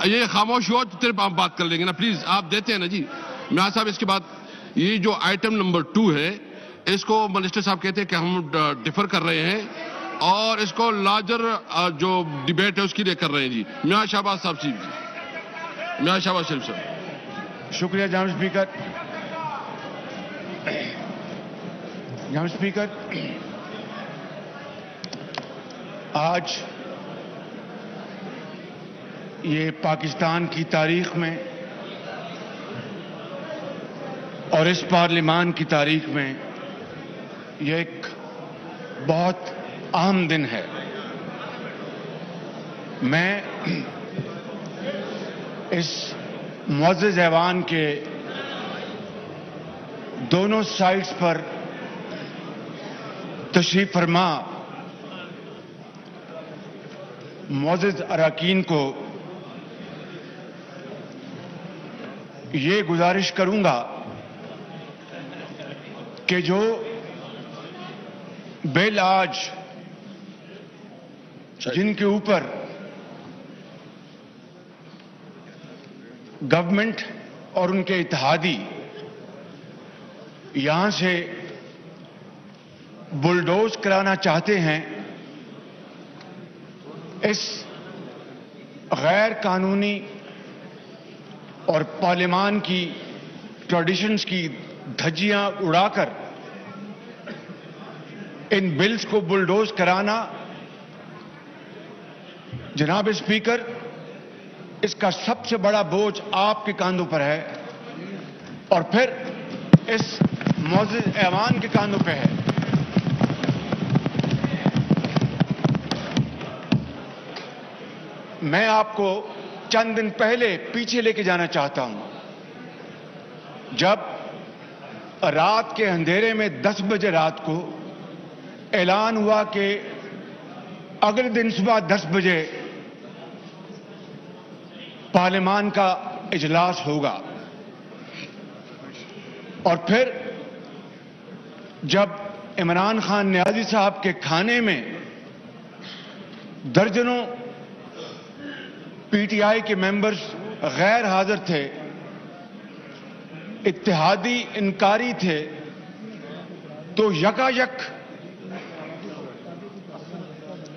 یہ خاموش ہو تو ہم بات کر لیں گے نا، پلیز آپ دیتے ہیں نا جی میاں صاحب. اس کے بعد یہ جو آئٹم نمبر 2 ہے اس کو منسٹر صاحب کہتے ہیں کہ ہم ڈیفر کر رہے ہیں اور اس کو لارجر جو ڈیبیٹ ہے اس کے لیے کر رہے ہیں جی. میاں شہباز صاحب جی، میاں شہباز شریف صاحب. شکریہ جناب اسپیکر. جناب اسپیکر، آج یہ پاکستان کی تاریخ میں اور اس پارلیمان کی تاریخ میں یہ ایک بہت اہم دن ہے. میں اس معزز ایوان کے دونوں سائٹس پر تشریف فرما معزز اراکین کو یہ گزارش کروں گا کہ جو بل آج جن کے اوپر گورنمنٹ اور ان کے اتحادی یہاں سے بلڈوز کرانا چاہتے ہیں، اس غیر قانونی اور پارلیمان کی ٹریڈیشنز کی دھجیاں اڑا کر ان بلز کو بلڈوز کرانا، جناب اسپیکر، اس کا سب سے بڑا بوجھ آپ کے کاندھوں پر ہے اور پھر اس معزز ایوان کے کاندھوں پہ ہے. میں آپ کو چند دن پہلے پیچھے لے کے جانا چاہتا ہوں، جب رات کے اندھیرے میں 10 بجے رات کو اعلان ہوا کہ اگلے دن صبح 10 بجے پارلیمان کا اجلاس ہوگا، اور پھر جب عمران خان نیازی صاحب کے کھانے میں درجنوں پی ٹی آئی کے ممبرز غیر حاضر تھے، اتحادی انکاری تھے، تو یکایک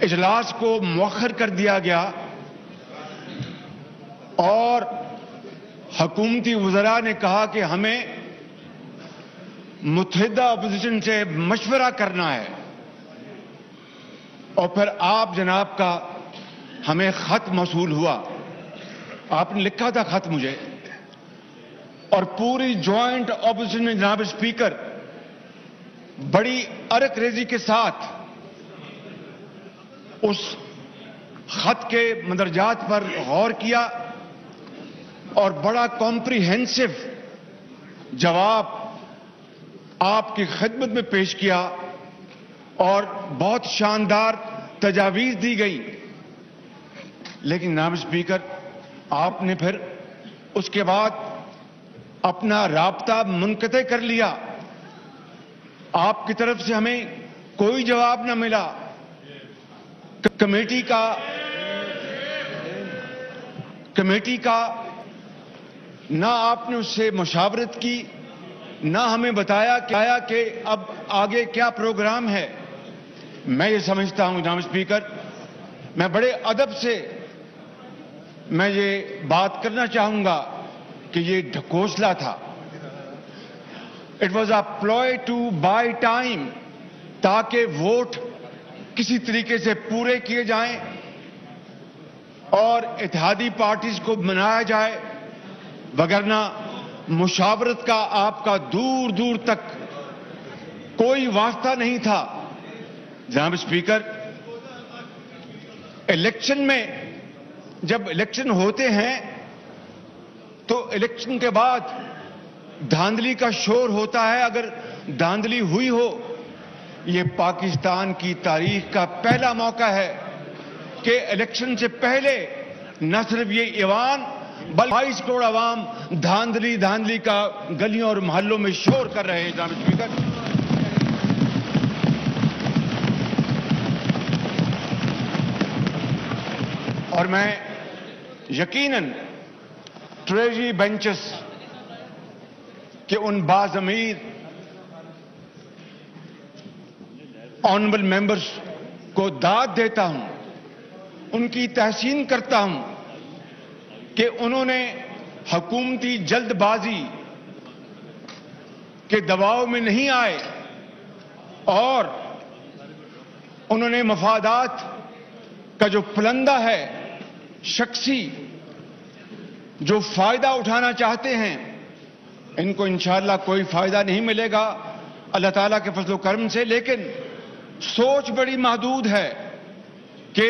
اجلاس کو مؤخر کر دیا گیا اور حکومتی وزراء نے کہا کہ ہمیں متحدہ اپوزیشن سے مشورہ کرنا ہے. اور پھر آپ جناب کا ہمیں خط موصول ہوا، آپ نے لکھا تھا خط مجھے، اور پوری جوائنٹ اپوزیشن نے جناب اسپیکر بڑی ارک ریزی کے ساتھ اس خط کے مندرجات پر غور کیا اور بڑا کمپریہنسو جواب آپ کی خدمت میں پیش کیا اور بہت شاندار تجاویز دی گئی. لیکن جناب اسپیکر، آپ نے پھر اس کے بعد اپنا رابطہ منقطع کر لیا. آپ کی طرف سے ہمیں کوئی جواب نہ ملا. کمیٹی کا نہ آپ نے اس سے مشاورت کی، نہ ہمیں بتایا کہ اب آگے کیا پروگرام ہے. میں یہ سمجھتا ہوں جناب اسپیکر، میں بڑے ادب سے میں یہ بات کرنا چاہوں گا کہ یہ ڈھکوسلا تھا. It was a ploy to buy time, تاکہ ووٹ کسی طریقے سے پورے کیے جائیں اور اتحادی پارٹیز کو منایا جائے، وگرنہ مشاورت کا آپ کا دور دور تک کوئی واسطہ نہیں تھا. جناب اسپیکر، الیکشن میں جب الیکشن ہوتے ہیں تو الیکشن کے بعد دھاندلی کا شور ہوتا ہے. اگر دھاندلی ہوئی ہو، یہ پاکستان کی تاریخ کا پہلا موقع ہے کہ الیکشن سے پہلے نہ صرف یہ ایوان بلکہ 22 کروڑ عوام دھاندلی کا گلیوں اور محلوں میں شور کر رہے ہیں. جناب اسپیکر، اور میں یقیناً ٹریجری بینچز کے ان باضمیر آنریبل ممبرز کو داد دیتا ہوں، ان کی تحسین کرتا ہوں کہ انہوں نے حکومتی جلد بازی کے دباؤ میں نہیں آئے اور انہوں نے مفادات کا جو پلندہ ہے، شخصی جو فائدہ اٹھانا چاہتے ہیں، ان کو انشاءاللہ کوئی فائدہ نہیں ملے گا اللہ تعالیٰ کے فضل و کرم سے، لیکن سوچ بڑی محدود ہے کہ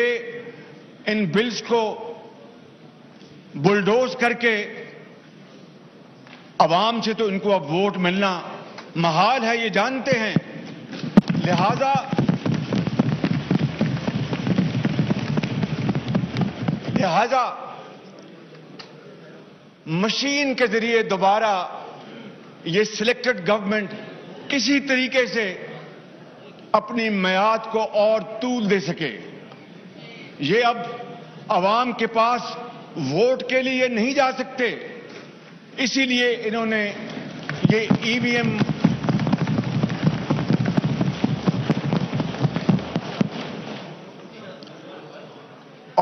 ان بلز کو بلڈوز کر کے عوام سے تو ان کو اب ووٹ ملنا محال ہے، یہ جانتے ہیں، لہذا مشین کے ذریعے دوبارہ یہ سلیکٹڈ گورنمنٹ کسی طریقے سے اپنی میعاد کو اور طول دے سکے، یہ اب عوام کے پاس ووٹ کے لیے نہیں جا سکتے، اسی لیے انہوں نے یہ ای وی ایم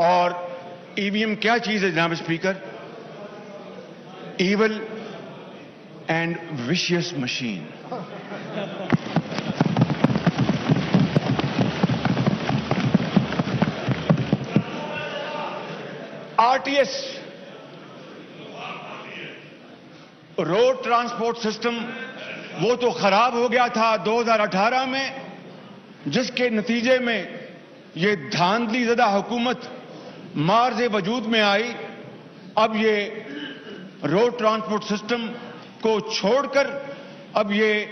اور ای وی ایم کیا چیز ہے جناب speaker? Evil and vicious machine. R T S road transport system وہ تو خراب ہو گیا تھا 2018 میں، جس کے نتیجے میں یہ دھاندلی زدہ حکومت مارز وجود میں آئی۔ اب یہ روڈ ٹرانسپورٹ سسٹم کو چھوڑ کر اب یہ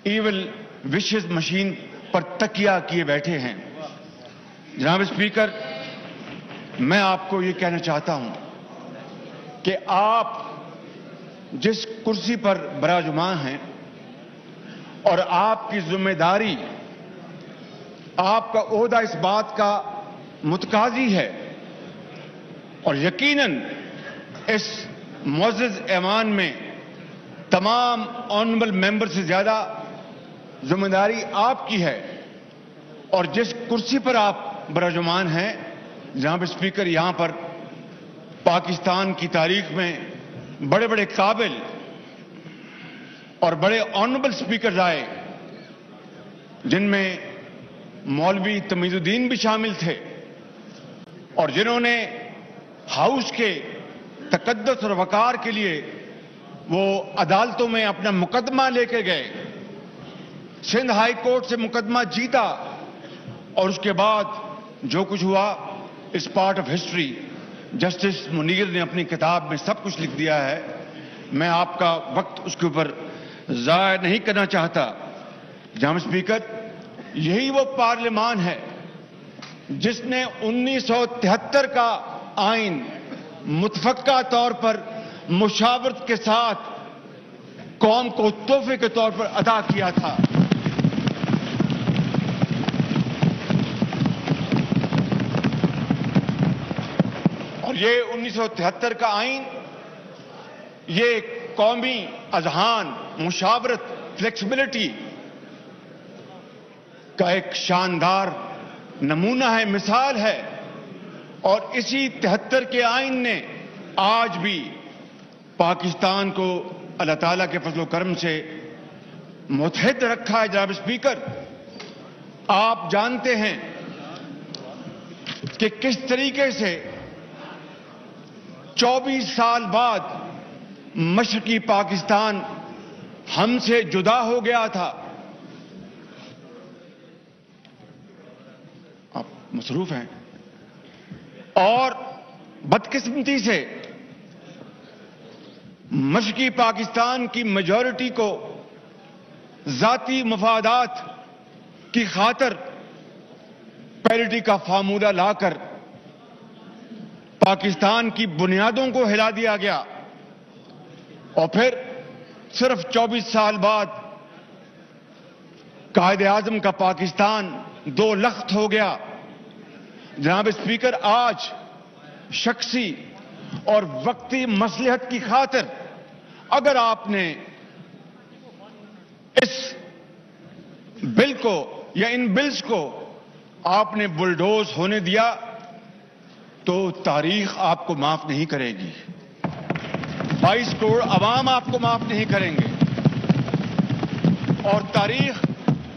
ایول وشز مشین پر تکیہ کیے بیٹھے ہیں۔ جناب اسپیکر، میں آپ کو یہ کہنا چاہتا ہوں کہ آپ جس کرسی پر براجمان ہیں اور آپ کی ذمہ داری، آپ کا عہدہ اس بات کا متقاضی ہے، اور یقیناً اس معزز ایوان میں تمام آنریبل ممبر سے زیادہ ذمہ داری آپ کی ہے، اور جس کرسی پر آپ براجمان ہیں جناب اسپیکر، یہاں پر پاکستان کی تاریخ میں بڑے بڑے قابل اور بڑے آنریبل اسپیکرز آئے، جن میں مولوی تمیز الدین بھی شامل تھے، اور جنہوں نے ہاؤس کے تقدس اور وقار کے لیے وہ عدالتوں میں اپنا مقدمہ لے کے گئے، سندھ ہائی کورٹ سے مقدمہ جیتا، اور اس کے بعد جو کچھ ہوا اس part of history justice Munir نے اپنی کتاب میں سب کچھ لکھ دیا ہے، میں آپ کا وقت اس کے اوپر ضائع نہیں کرنا چاہتا۔ جناب اسپیکر، یہی وہ پارلیمان ہے جس نے 1973 کا آئین متفقہ طور پر مشاورت کے ساتھ قوم کو تحفے کے طور پر عطا کیا تھا۔ اور یہ 1973 کا آئین یہ قومی اذہان، مشاورت، فلیکسیبلٹی کا ایک شاندار نمونہ ہے، مثال ہے، اور اسی 73 کے آئین نے آج بھی پاکستان کو اللہ تعالیٰ کے فضل و کرم سے متحد رکھا ہے۔ جناب اسپیکر، آپ جانتے ہیں کہ کس طریقے سے 24 سال بعد مشرقی پاکستان ہم سے جدا ہو گیا تھا۔ آپ مصروف ہیں، اور بدقسمتی سے مشرقی پاکستان کی میجورٹی کو ذاتی مفادات کی خاطر پیرٹی کا فارمولہ لا کر پاکستان کی بنیادوں کو ہلا دیا گیا، اور پھر صرف 24 سال بعد قائد اعظم کا پاکستان دو لخت ہو گیا۔ جناب اسپیکر، آج شخصی اور وقتی مصلحت کی خاطر اگر آپ نے اس بل کو یا ان بلز کو آپ نے بلڈوز ہونے دیا تو تاریخ آپ کو معاف نہیں کرے گی. 22 کروڑ عوام آپ کو معاف نہیں کریں گے اور تاریخ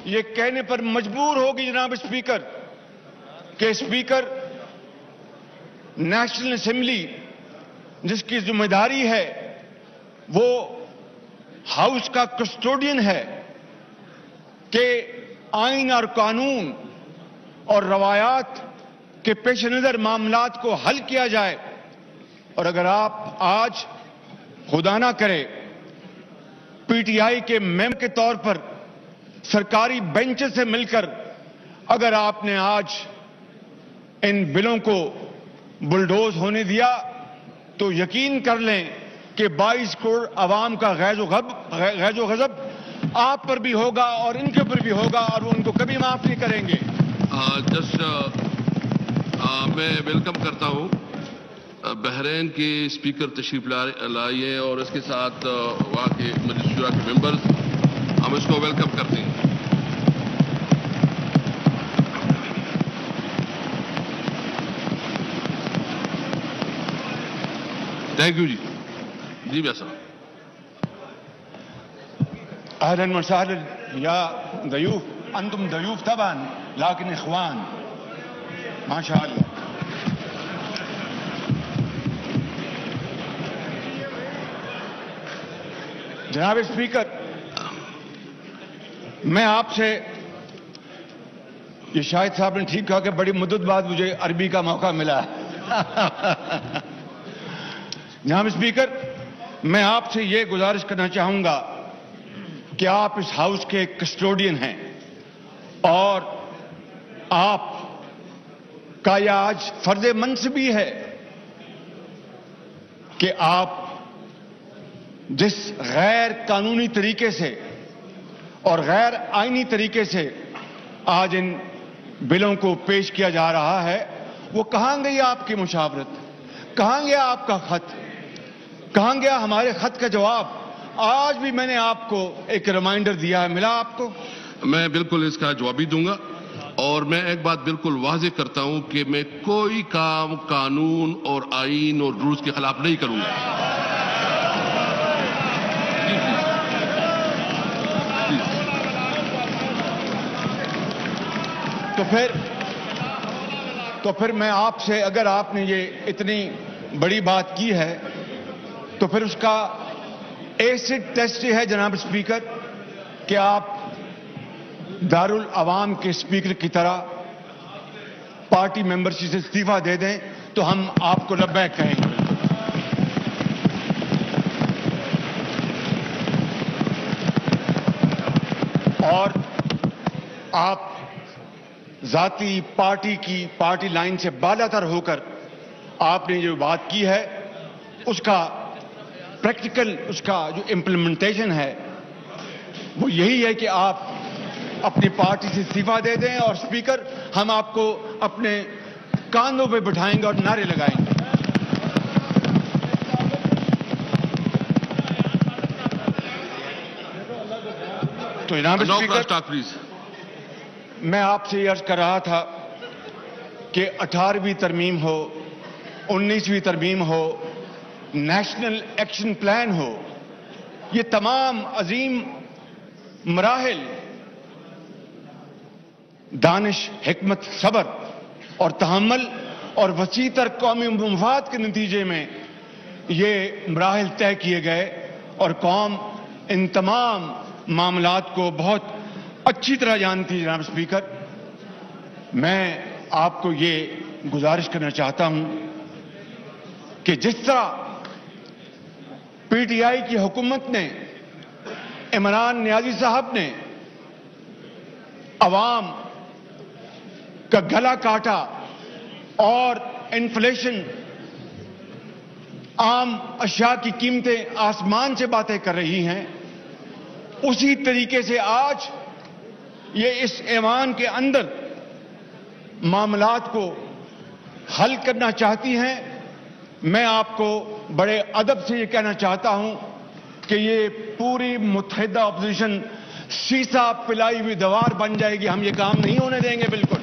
یہ کہنے پر مجبور ہوگی جناب اسپیکر کہ اسپیکر نیشنل اسمبلی جس کی ذمہ داری ہے وہ ہاؤس کا کسٹوڈین ہے کہ آئین اور قانون اور روایات کے پیش نظر معاملات کو حل کیا جائے. اور اگر آپ آج خدا نہ کرے پی ٹی آئی کے ممبر کے طور پر سرکاری بینچ سے مل کر اگر آپ نے آج ان بلوں کو بلڈوز ہونے دیا تو یقین کر لیں کہ 22 کروڑ عوام کا غیظ و غضب آپ پر بھی ہوگا اور ان کے اوپر بھی ہوگا اور وہ ان کو کبھی معاف نہیں کریں گے. میں ویلکم کرتا ہوں بحرین کے اسپیکر تشریف لائے اور اس کے ساتھ وہاں کے مجلس شورا کے ممبرز، ہم اس کو ویلکم کرتے ہیں. تھینک یو جی بھیا صاحب. اهلا وسهلا يا ضيوف، انتم ضيوف طبعا لكن اخوان ما شاء الله. جناب اسپیکر، میں آپ سے یہ شاہد صاحب نے ٹھیک کہا کہ بڑی مدت بعد مجھے عربی کا موقع ملا. جناب اسپیکر، میں آپ سے یہ گزارش کرنا چاہوں گا کہ آپ اس ہاؤس کے کسٹوڈین ہیں اور آپ کا یہ آج فرض منصبی ہے کہ آپ جس غیر قانونی طریقے سے اور غیر آئینی طریقے سے آج ان بلوں کو پیش کیا جا رہا ہے، وہ کہاں گئی آپ کی مشاورت، کہاں گیا آپ کا خط، کہاں گیا ہمارے خط کا جواب؟ آج بھی میں نے آپ کو ایک ریمائنڈر دیا ہے، ملا آپ کو؟ میں بالکل اس کا جواب بھی دوں گا اور میں ایک بات بالکل واضح کرتا ہوں کہ میں کوئی کام قانون اور آئین اور رولز کے خلاف نہیں کروں گا. تو پھر میں آپ سے، اگر آپ نے یہ اتنی بڑی بات کی ہے تو پھر اس کا ایسڈ ٹیسٹ ہے جناب اسپیکر کہ آپ دارالعوام کے اسپیکر کی طرح پارٹی ممبرشپ سے استعفیٰ دے دیں تو ہم آپ کو لبیک کہیں گے. اور آپ ذاتی پارٹی لائن سے بالاتر ہو کر آپ نے جو بات کی ہے اس کا پریکٹیکل، اس کا جو امپلیمنٹیشن ہے وہ یہی ہے کہ آپ اپنی پارٹی سے استعفیٰ دے دیں اور اسپیکر ہم آپ کو اپنے کاندھوں پہ بٹھائیں گے اور نعرے لگائیں گے. تو جناب اسپیکر، میں آپ سے یہ عرض کر رہا تھا کہ 18ویں ترمیم ہو، 19ویں ترمیم ہو، نیشنل ایکشن پلان ہو، یہ تمام عظیم مراحل دانش، حکمت، صبر اور تحمل اور وسیع تر قومی مفاد کے نتیجے میں یہ مراحل طے کیے گئے اور قوم ان تمام معاملات کو بہت اچھی طرح جانتی ہے. جناب اسپیکر، میں آپ کو یہ گزارش کرنا چاہتا ہوں کہ جس طرح پی ٹی آئی کی حکومت نے، عمران نیازی صاحب نے عوام کا گلا کاٹا اور انفلیشن، عام اشیاء کی قیمتیں آسمان سے باتیں کر رہی ہیں، اسی طریقے سے آج یہ اس ایوان کے اندر معاملات کو حل کرنا چاہتی ہیں میں آپ کو بڑے ادب سے یہ کہنا چاہتا ہوں کہ یہ پوری متحدہ اپوزیشن سیسا پلائی ہوئی دیوار بن جائے گی. ہم یہ کام نہیں ہونے دیں گے بالکل.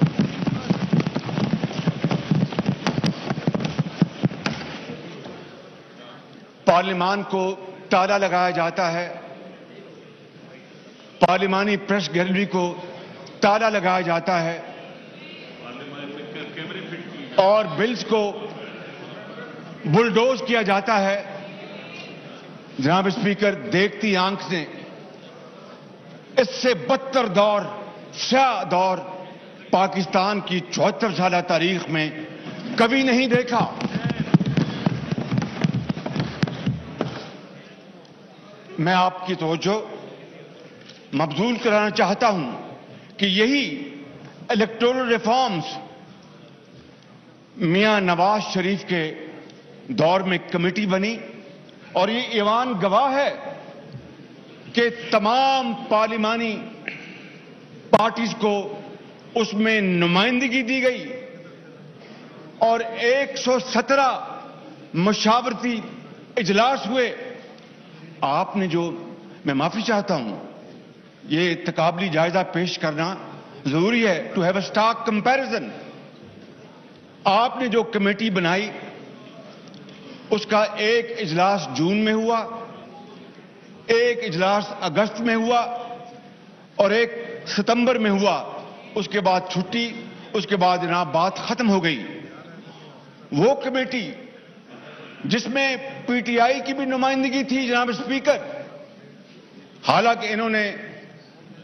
پارلیمان کو تالا لگایا جاتا ہے, پارلیمانی پریس گیلری کو تالا لگایا جاتا ہے, اور بلز کو بلڈوز کیا جاتا ہے. جناب اسپیکر, دیکھتی آنکھ سے اس سے بدتر دور, سیاہ دور پاکستان کی 74 سالہ تاریخ میں کبھی نہیں دیکھا. میں آپ کی توجہ مبذول کرانا چاہتا ہوں کہ یہی الیکٹورل ریفارمز میاں نواز شریف کے دور میں کمیٹی بنی, اور یہ ایوان گواہ ہے کہ تمام پارلیمانی پارٹیز کو اس میں نمائندگی دی گئی, اور 117 مشاورتی اجلاس ہوئے. آپ نے جو, میں معافی چاہتا ہوں, یہ تقابلی جائزہ پیش کرنا ضروری ہے, to have a stark comparison. آپ نے جو کمیٹی بنائی اس کا ایک اجلاس جون میں ہوا, ایک اجلاس اگست میں ہوا, اور ایک ستمبر میں ہوا. اس کے بعد چھٹی, اس کے بعد جناب بات ختم ہو گئی. وہ کمیٹی جس میں پی ٹی آئی کی بھی نمائندگی تھی جناب اسپیکر, حالانکہ انہوں نے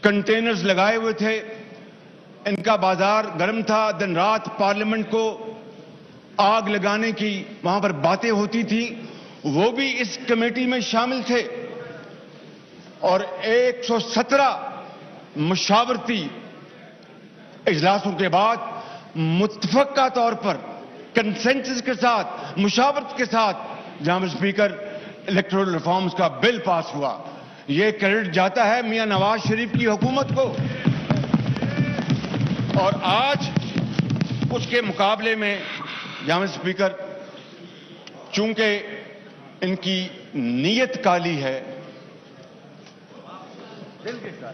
کنٹینرز لگائے ہوئے تھے, ان کا بازار گرم تھا, دن رات پارلیمنٹ کو آگ لگانے کی وہاں پر باتیں ہوتی تھی, وہ بھی اس کمیٹی میں شامل تھے. اور 117 مشاورتی اجلاسوں کے بعد متفقہ طور پر کنسنسس کے ساتھ, مشاورت کے ساتھ جناب اسپیکر الیکٹورل ریفارمز کا بل پاس ہوا. یہ کریڈٹ جاتا ہے میاں نواز شریف کی حکومت کو. اور آج اس کے مقابلے میں جناب اسپیکر, چونکہ ان کی نیت کالی ہے,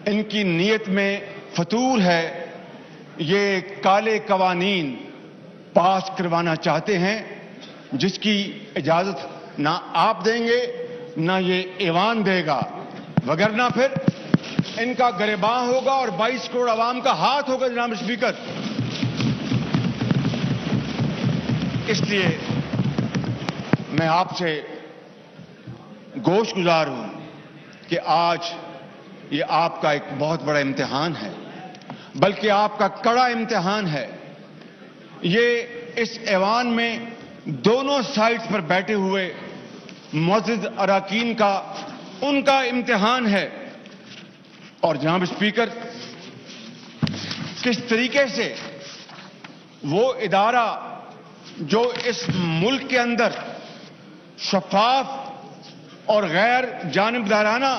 ان کی نیت میں فتور ہے, یہ کالے قوانین پاس کروانا چاہتے ہیں جس کی اجازت نہ آپ دیں گے نہ یہ ایوان دے گا, وگرنہ پھر ان کا گریباں ہوگا اور 22 کروڑ عوام کا ہاتھ ہوگا جناب اسپیکر. اس لیے میں آپ سے گوش گزار ہوں کہ آج یہ آپ کا ایک بہت بڑا امتحان ہے, بلکہ آپ کا کڑا امتحان ہے. یہ اس ایوان میں دونوں سائڈز پر بیٹھے ہوئے معزز اراکین کا, ان کا امتحان ہے. اور جناب اسپیکر, کس طریقے سے وہ ادارہ جو اس ملک کے اندر شفاف اور غیر جانبدارانہ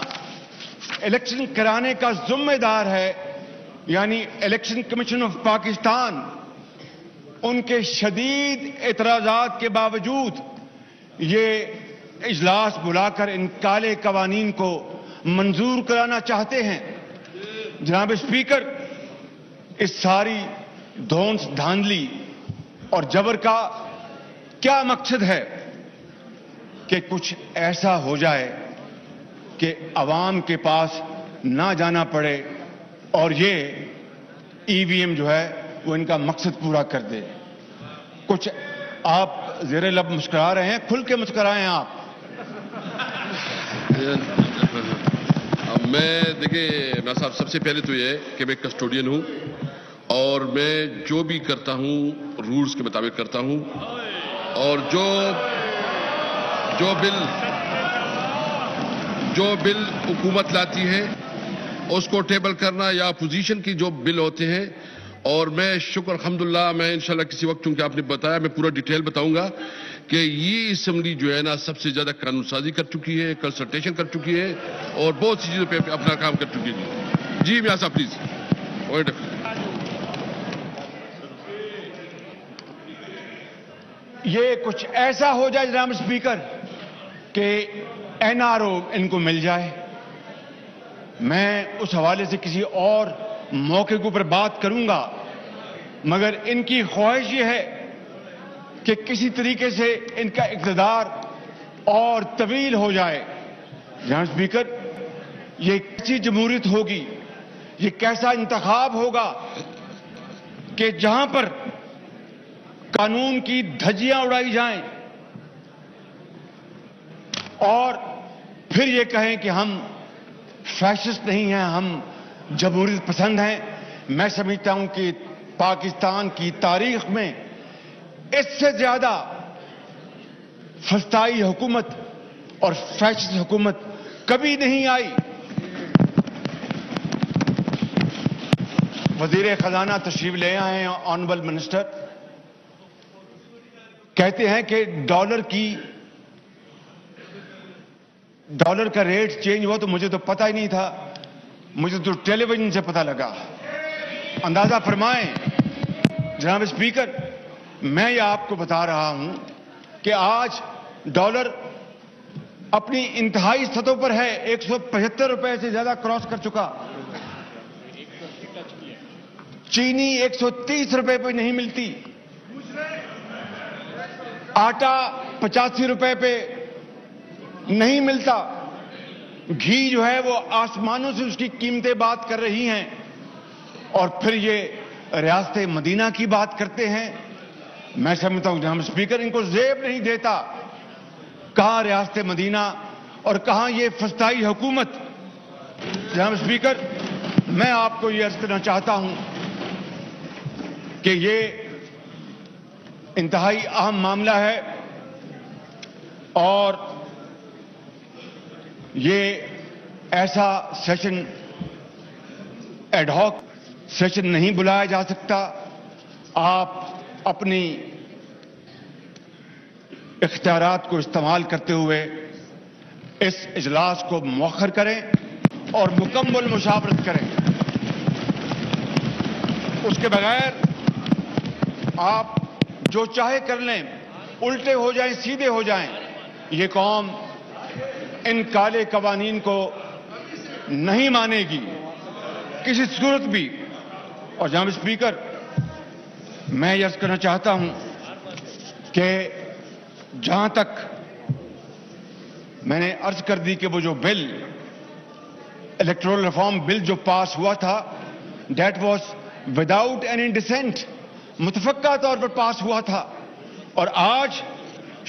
الیکشن کرانے کا ذمہ دار ہے, یعنی الیکشن کمیشن آف پاکستان, ان کے شدید اعتراضات کے باوجود یہ اجلاس بلا کر ان کالے قوانین کو منظور کرانا چاہتے ہیں. جناب اسپیکر, اس ساری دھونس دھاندلی اور جبر کا کیا مقصد ہے کہ کچھ ایسا ہو جائے کہ عوام کے پاس نہ جانا پڑے اور یہ ای وی ایم جو ہے وہ ان کا مقصد پورا کر دے. کچھ آپ زیر لب مسکرا رہے ہیں, کھل کے مسکرائیں آپ. میں دیکھیں نا صاحب, سب سے پہلے تو یہ ہے کہ میں کسٹوڈین ہوں اور میں جو بھی کرتا ہوں رولز کے مطابق کرتا ہوں, اور جو بل حکومت لاتی ہے اس کو ٹیبل کرنا یا اپوزیشن کی جو بل ہوتے ہیں. اور میں شکر الحمدللہ, میں انشاءاللہ کسی وقت, چونکہ آپ نے بتایا, میں پورا ڈیٹیل بتاؤں گا کہ یہ اسمبلی جو ہے نا سب سے زیادہ قانون سازی کر چکی ہے, کنسلٹیشن کر چکی ہے, اور بہت سی چیزوں پہ اپنا کام کر چکی ہے. جی میاں صاحب پلیز. یہ کچھ ایسا ہو جائے جناب اسپیکر کہ NRO ان کو مل جائے. میں اس حوالے سے کسی اور موقع کے اوپر بات کروں گا، مگر ان کی خواہش یہ ہے کہ کسی طریقے سے ان کا اقتدار اور طویل ہو جائے. جناب اسپیکر، یہ کیسی جمہوریت ہوگی، یہ کیسا انتخاب ہوگا کہ جہاں پر قانون کی دھجیاں اڑائی جائیں اور پھر یہ کہیں کہ ہم فیشسٹ نہیں ہیں، ہم جمہوریت پسند ہیں. میں سمجھتا ہوں کہ پاکستان کی تاریخ میں اس سے زیادہ فسطائی حکومت اور فیشسٹ حکومت کبھی نہیں آئی. وزیر خزانہ تشریف لے آئے ہیں، آنریبل منسٹر. کہتے ہیں کہ ڈالر کا ریٹ چینج ہوا، تو مجھے تو پتہ ہی نہیں تھا، مجھے تو ٹیلی ویژن سے پتہ لگا. اندازہ فرمائیں جناب اسپیکر، میں یہ آپ کو بتا رہا ہوں کہ آج ڈالر اپنی انتہائی سطحوں پر ہے، 175 روپے سے زیادہ کراس کر چکا. چینی 130 روپے پہ نہیں ملتی، آٹا 85 روپے پہ نہیں ملتا، گھی جو ہے وہ آسمانوں سے اس کی قیمتیں بات کر رہی ہیں. اور پھر یہ ریاست مدینہ کی بات کرتے ہیں. میں سمجھتا ہوں جناب اسپیکر ان کو زیب نہیں دیتا. کہاں ریاست مدینہ اور کہاں یہ فسطائی حکومت. جناب اسپیکر، میں آپ کو یہ عرض کرنا چاہتا ہوں کہ یہ انتہائی اہم معاملہ ہے اور یہ ایسا سیشن ایڈ ہاک سیشن نہیں بلایا جا سکتا. آپ اپنی اختیارات کو استعمال کرتے ہوئے اس اجلاس کو مؤخر کریں اور مکمل مشاورت کریں. اس کے بغیر آپ جو چاہے کر لیں، الٹے ہو جائیں، سیدھے ہو جائیں، یہ قوم ان کالے قوانین کو نہیں مانے گی کسی صورت بھی. اور جناب اسپیکر، میں یہ عرض کرنا چاہتا ہوں کہ جہاں تک میں نے عرض کر دی کہ وہ جو بل الیکٹورل ریفارم بل جو پاس ہوا تھا، that was without any dissent, متفقہ طور پر پاس ہوا تھا. اور آج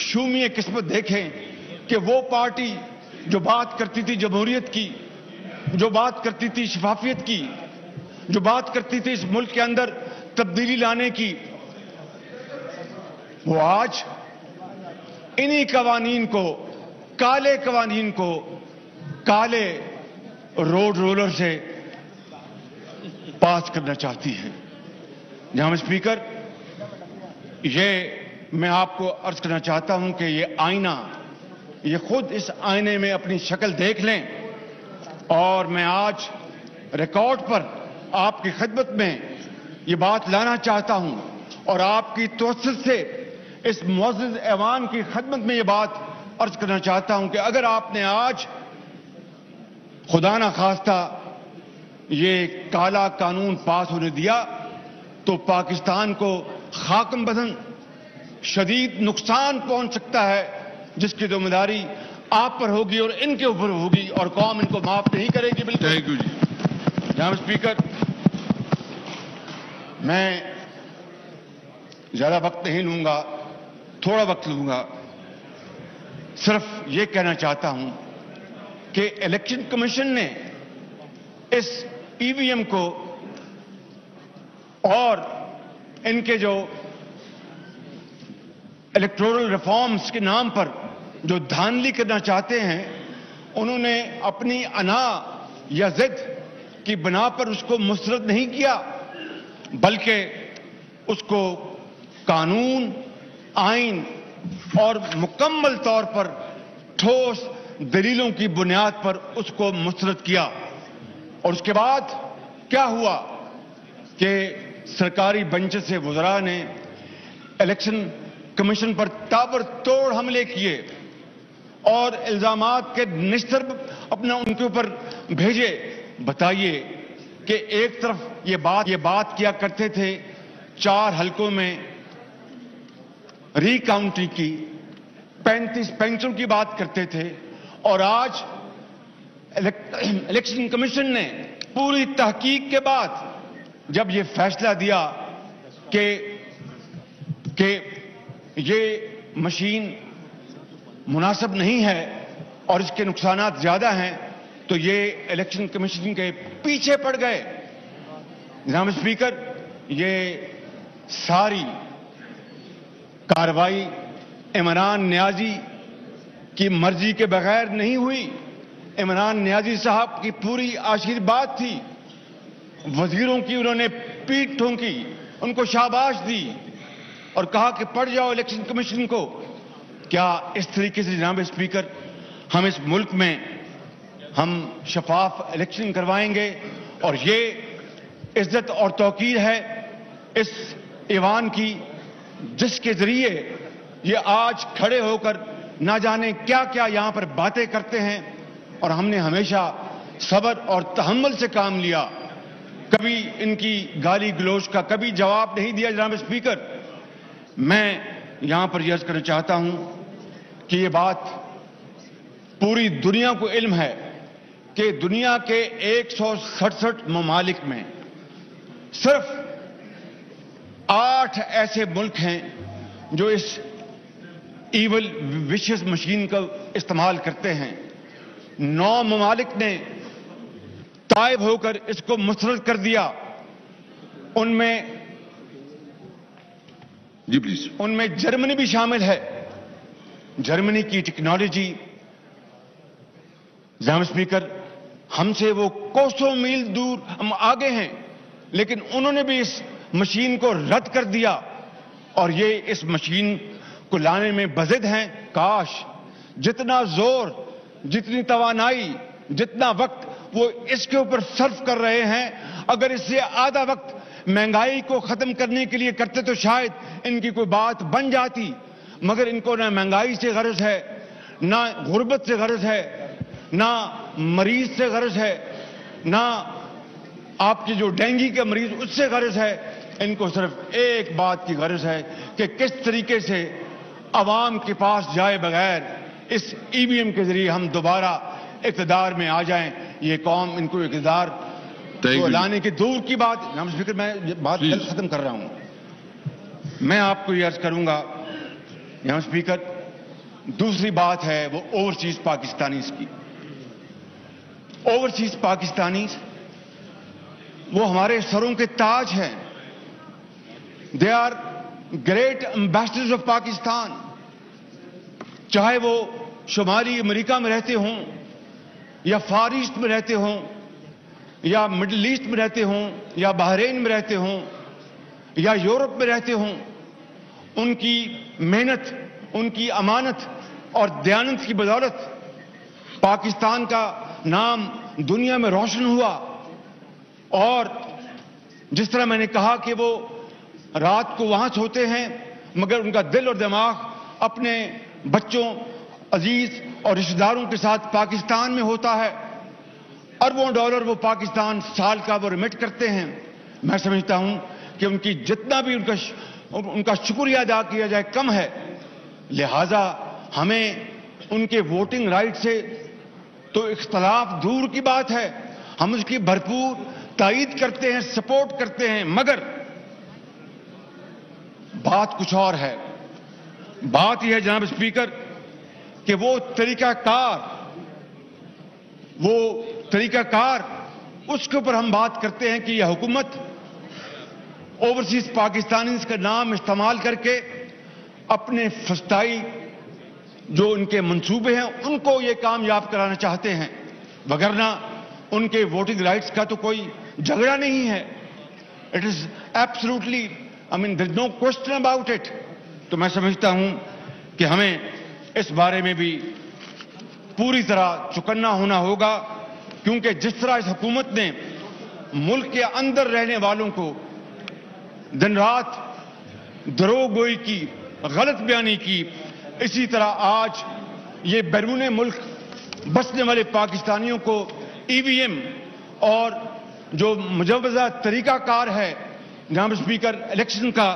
شومی قسمت دیکھیں کہ وہ پارٹی جو بات کرتی تھی جمہوریت کی، جو بات کرتی تھی شفافیت کی، جو بات کرتی تھی اس ملک کے اندر تبدیلی لانے کی، وہ آج انہی قوانین کو، کالے قوانین کو، کالے روڈ رولر سے پاس کرنا چاہتی ہے. جناب اسپیکر، یہ میں آپ کو عرض کرنا چاہتا ہوں کہ یہ آئینہ، یہ خود اس آئینے میں اپنی شکل دیکھ لیں. اور میں آج ریکارڈ پر آپ کی خدمت میں یہ بات لانا چاہتا ہوں اور آپ کی توسط سے اس معزز ایوان کی خدمت میں یہ بات عرض کرنا چاہتا ہوں کہ اگر آپ نے آج خدا نہ خواستہ یہ کالا قانون پاس ہونے دیا تو پاکستان کو خاکم بدن شدید نقصان پہنچ سکتا ہے، جس کی ذمہ داری آپ پر ہوگی اور ان کے اوپر ہوگی، اور قوم ان کو معاف نہیں کرے گی. بالکل. تھینک یو جی. جناب اسپیکر، میں زیادہ وقت نہیں لوں گا، تھوڑا وقت لوں گا. صرف یہ کہنا چاہتا ہوں کہ الیکشن کمیشن نے اس EVM کو اور ان کے جو الیکٹورل ریفارمز کے نام پر جو دھاندلی کرنا چاہتے ہیں، انہوں نے اپنی انا یا ضد کی بنا پر اس کو مسترد نہیں کیا، بلکہ اس کو قانون، آئین اور مکمل طور پر ٹھوس دلیلوں کی بنیاد پر اس کو مسترد کیا. اور اس کے بعد کیا ہوا کہ سرکاری بنچ سے وزراء نے الیکشن کمیشن پر تابر توڑ حملے کیے اور الزامات کے نشتر اپنا ان کے اوپر بھیجے. بتائیے کہ ایک طرف یہ بات کیا کرتے تھے 4 حلقوں میں ری کاؤنٹنگ کی، 35 پینشن کی بات کرتے تھے، اور آج الیکشن کمیشن نے پوری تحقیق کے بعد جب یہ فیصلہ دیا کہ یہ مشین مناسب نہیں ہے اور اس کے نقصانات زیادہ ہیں، تو یہ الیکشن کمیشن کے پیچھے پڑ گئے. جناب اسپیکر، یہ ساری کارروائی عمران نیازی کی مرضی کے بغیر نہیں ہوئی. عمران نیازی صاحب کی پوری آشیرواد تھی. وزیروں کی انہوں نے پیٹھ ٹھونکی، ان کو شاباش دی اور کہا کہ پڑھ جاؤ الیکشن کمیشن کو. کیا اس طریقے سے جناب اسپیکر ہم اس ملک میں ہم شفاف الیکشن کروائیں گے؟ اور یہ عزت اور توقیر ہے اس ایوان کی، جس کے ذریعے یہ آج کھڑے ہو کر نہ جانے کیا کیا یہاں پر باتیں کرتے ہیں، اور ہم نے ہمیشہ صبر اور تحمل سے کام لیا. کبھی ان کی گالی گلوچ کا کبھی جواب نہیں دیا. جناب اسپیکر، میں یہاں پر یہ عرض کرنا چاہتا ہوں کہ یہ بات پوری دنیا کو علم ہے کہ دنیا کے 167 ممالک میں صرف 8 ایسے ملک ہیں جو اس ایول وشیس مشین کا استعمال کرتے ہیں. 9 ممالک نے تائب ہو کر اس کو مسترد کر دیا. ان میں جرمنی بھی شامل ہے. جرمنی کی ٹیکنالوجی جناب اسپیکر ہم سے وہ کوسوں میل دور ہم آگے ہیں، لیکن انہوں نے بھی اس مشین کو رد کر دیا اور یہ اس مشین کو لانے میں بضد ہیں. کاش جتنا زور، جتنی توانائی، جتنا وقت وہ اس کے اوپر صرف کر رہے ہیں، اگر اس سے آدھا وقت مہنگائی کو ختم کرنے کے لیے کرتے تو شاید ان کی کوئی بات بن جاتی. مگر ان کو نہ مہنگائی سے غرض ہے، نہ غربت سے غرض ہے، نہ مریض سے غرض ہے، نہ آپ کے جو ڈینگی کے مریض اس سے غرض ہے. ان کو صرف ایک بات کی غرض ہے کہ کس طریقے سے عوام کے پاس جائے بغیر اس ای وی ایم کے ذریعے ہم دوبارہ اقتدار میں آ جائیں. یہ قوم ان کو اقتدار کو لانے کی دور کی بات. جناب اسپیکر، میں بات جلد ختم کر رہا ہوں. میں آپ کو یہ عرض کروں گا جناب اسپیکر، دوسری بات ہے وہ اوورسیز پاکستانیز کی. اوورسیز پاکستانیز وہ ہمارے سروں کے تاج ہیں. They are great ambassadors of Pakistan. چاہے وہ شمالی امریکہ میں رہتے ہوں یا فار ایسٹ میں رہتے ہوں یا مڈل ایسٹ میں رہتے ہوں یا بحرین میں رہتے ہوں یا یورپ میں رہتے ہوں، ان کی محنت، ان کی امانت اور دیانت کی بدولت پاکستان کا نام دنیا میں روشن ہوا. اور جس طرح میں نے کہا کہ وہ رات کو وہاں سوتے ہیں مگر ان کا دل اور دماغ اپنے بچوں، عزیز اور رشتہ داروں کے ساتھ پاکستان میں ہوتا ہے. اربوں ڈالر وہ پاکستان سال کا وہ ریمٹ کرتے ہیں. میں سمجھتا ہوں کہ ان کی جتنا بھی ان کا شکریہ ادا کیا جائے کم ہے. لہذا ہمیں ان کے ووٹنگ رائٹ سے تو اختلاف دور کی بات ہے، ہم اس کی بھرپور تائید کرتے ہیں، سپورٹ کرتے ہیں، مگر بات کچھ اور ہے. بات یہ ہے جناب اسپیکر کہ وہ طریقہ کار اس کے اوپر ہم بات کرتے ہیں کہ یہ حکومت اوورسیز پاکستانیز کا نام استعمال کر کے اپنے فسطائی جو ان کے منصوبے ہیں ان کو یہ کامیاب کرانا چاہتے ہیں، وگرنہ ان کے ووٹنگ رائٹس کا تو کوئی جھگڑا نہیں ہے. It is absolutely there is no question about it. تو میں سمجھتا ہوں کہ ہمیں اس بارے میں بھی پوری طرح چوکنا ہونا ہوگا، کیونکہ جس طرح اس حکومت نے ملک کے اندر رہنے والوں کو دن رات دروغ گوئی کی غلط بیانی کی، اسی طرح آج یہ بیرون ملک بسنے والے پاکستانیوں کو ای وی ایم اور جو مجوزہ طریقہ کار ہے جناب اسپیکر الیکشن کا،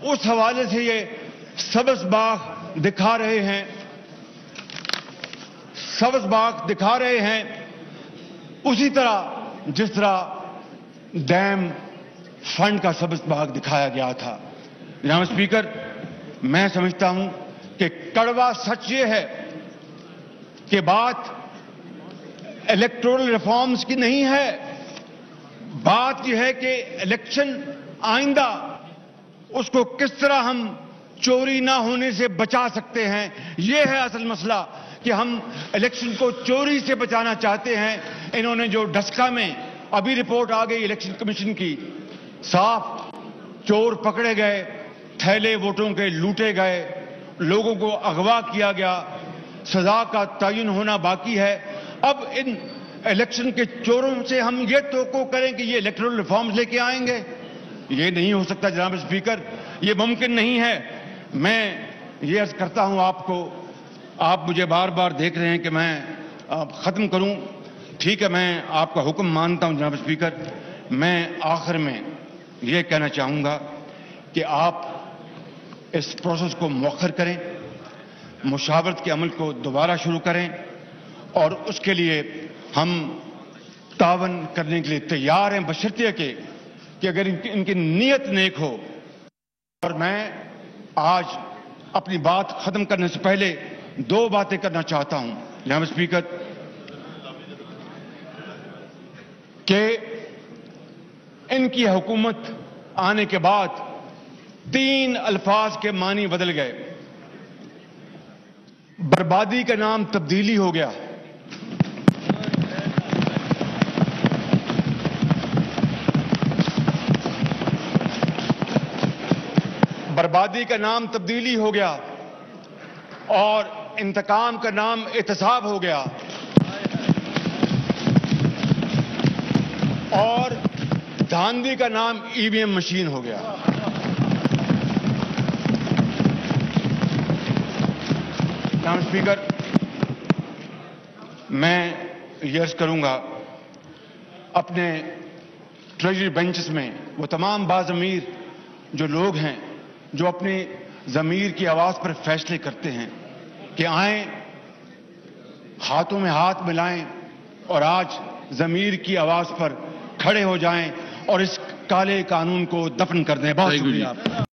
اس حوالے سے یہ سبز باغ دکھا رہے ہیں، سبز باغ دکھا رہے ہیں، اسی طرح جس طرح ڈیم فنڈ کا سبز باغ دکھایا گیا تھا۔ جناب اسپیکر، میں سمجھتا ہوں کہ کڑوا سچ یہ ہے کہ بات الیکٹورل ریفارمز کی نہیں ہے، بات یہ ہے کہ الیکشن آئندہ اس کو کس طرح ہم چوری نہ ہونے سے بچا سکتے ہیں۔ یہ ہے اصل مسئلہ کہ ہم الیکشن کو چوری سے بچانا چاہتے ہیں۔ انہوں نے جو ڈسکا میں ابھی رپورٹ آ گئی الیکشن کمیشن کی، صاف چور پکڑے گئے، تھیلے ووٹوں کے لوٹے گئے، لوگوں کو اغوا کیا گیا، سزا کا تعین ہونا باقی ہے۔ اب ان الیکشن کے چوروں سے ہم یہ توقع کریں کہ یہ الیکٹورل ریفارمز لے کے آئیں گے، یہ نہیں ہو سکتا جناب اسپیکر، یہ ممکن نہیں ہے۔ میں یہ عرض کرتا ہوں آپ کو، آپ مجھے بار بار دیکھ رہے ہیں کہ میں ختم کروں، ٹھیک ہے، میں آپ کا حکم مانتا ہوں جناب اسپیکر۔ میں آخر میں یہ کہنا چاہوں گا کہ آپ اس پروسیس کو مؤخر کریں، مشاورت کے عمل کو دوبارہ شروع کریں، اور اس کے لیے ہم تعاون کرنے کے لیے تیار ہیں، بشرطیہ کہ اگر ان کی نیت نیک ہو۔ اور میں آج اپنی بات ختم کرنے سے پہلے دو باتیں کرنا چاہتا ہوں جناب اسپیکر، کہ ان کی حکومت آنے کے بعد 3 الفاظ کے معنی بدل گئے۔ بربادی کا نام تبدیلی ہو گیا، بربادی کا نام تبدیلی ہو گیا، اور انتقام کا نام احتساب ہو گیا، اور دھاندلی کا نام ای وی ایم مشین ہو گیا۔ جناب اسپیکر، میں یہ عرض کروں گا اپنے ٹریجری بینچز میں وہ تمام باضمیر جو لوگ ہیں جو اپنی ضمیر کی آواز پر فیصلے کرتے ہیں کہ آئیں، ہاتھوں میں ہاتھ ملائیں اور آج ضمیر کی آواز پر کھڑے ہو جائیں اور اس کالے قانون کو دفن کر دیں۔ بہت شکریہ آپ کا۔